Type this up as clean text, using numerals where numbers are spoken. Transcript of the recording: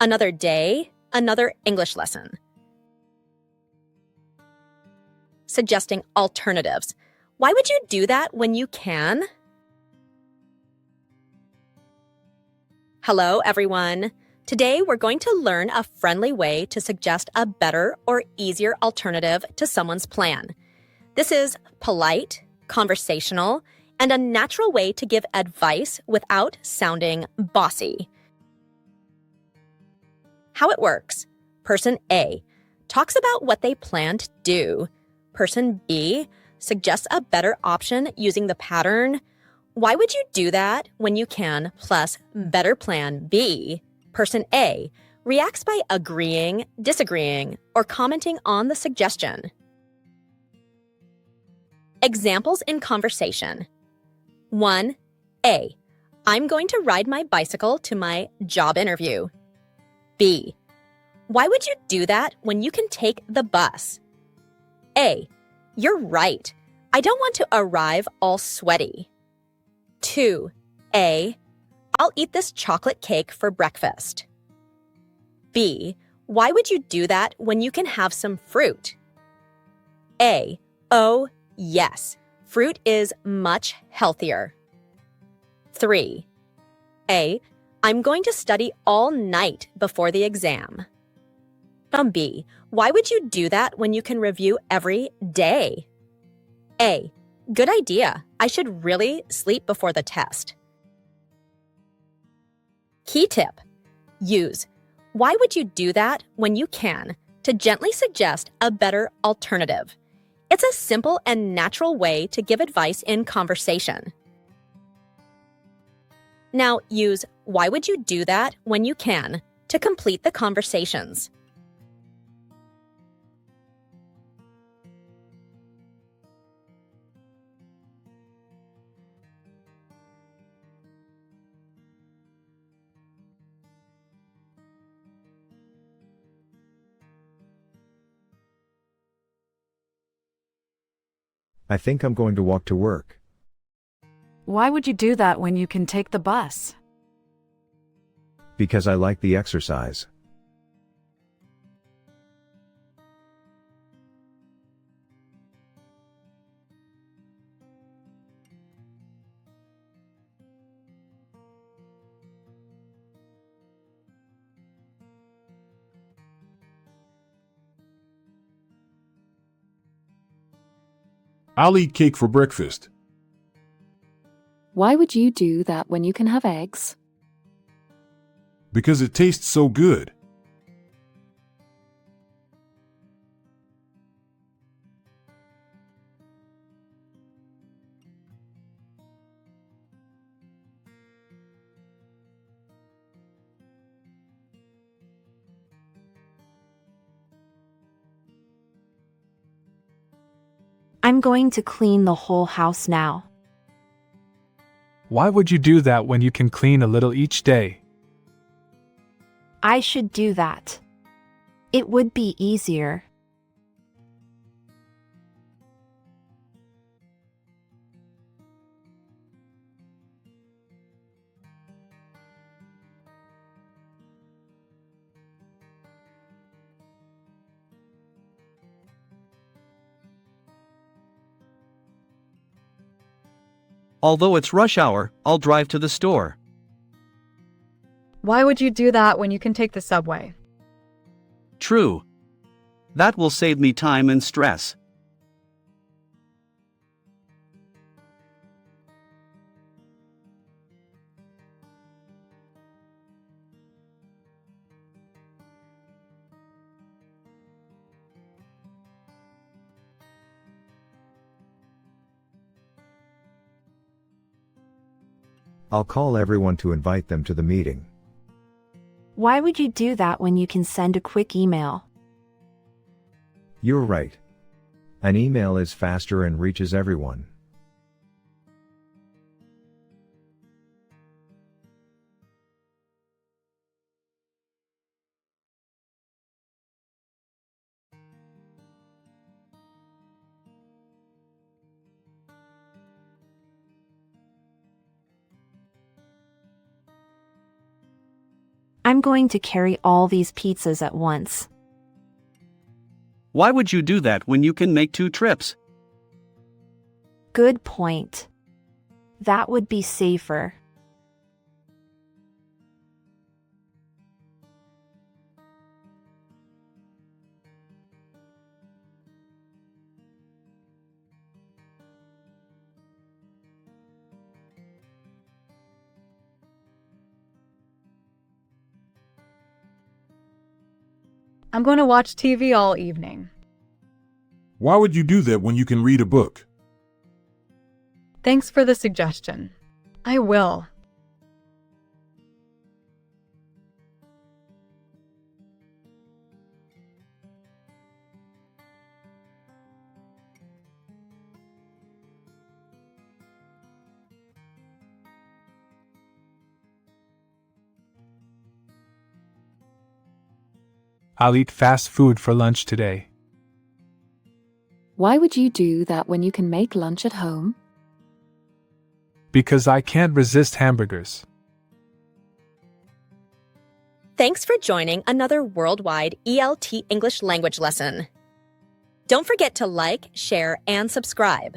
another day, another English lesson. Suggesting alternatives. Why would you do that when you can? Hello, everyone. Today, we're going to learn a friendly way to suggest a better or easier alternative to someone's plan. This is polite, conversational, and a natural way to give advice without sounding bossy. How it works. Person A talks about what they plan to do. Person B suggests a better option using the pattern, "Why would you do that when you can?" plus better plan B. Person A reacts by agreeing, disagreeing, or commenting on the suggestion. Examples in conversation. 1. A. I'm going to ride my bicycle to my job interview. B. Why would you do that when you can take the bus? A. You're right. I don't want to arrive all sweaty. 2. A. I'll eat this chocolate cake for breakfast. B. Why would you do that when you can have some fruit? A. Oh, yes. Fruit is much healthier. 3. A. I'm going to study all night before the exam. B. Why would you do that when you can review every day? A. Good idea. I should really sleep before the test. Key tip. Use "Why would you do that when you can?" to gently suggest a better alternative. It's a simple and natural way to give advice in conversation. Now use "Why would you do that when you can?" to complete the conversations. I think I'm going to walk to work. Why would you do that when you can take the bus? Because I like the exercise. I'll eat cake for breakfast. Why would you do that when you can have eggs? Because it tastes so good. I'm going to clean the whole house now. Why would you do that when you can clean a little each day? I should do that. It would be easier. Although it's rush hour, I'll drive to the store. Why would you do that when you can take the subway? True. That will save me time and stress. I'll call everyone to invite them to the meeting. Why would you do that when you can send a quick email? You're right. An email is faster and reaches everyone. I'm going to carry all these pizzas at once. Why would you do that when you can make 2 trips? Good point. That would be safer. I'm going to watch TV all evening. Why would you do that when you can read a book? Thanks for the suggestion. I will. I'll eat fast food for lunch today. Why would you do that when you can make lunch at home? Because I can't resist hamburgers. Thanks for joining another worldwide ELT English language lesson. Don't forget to like, share, and subscribe.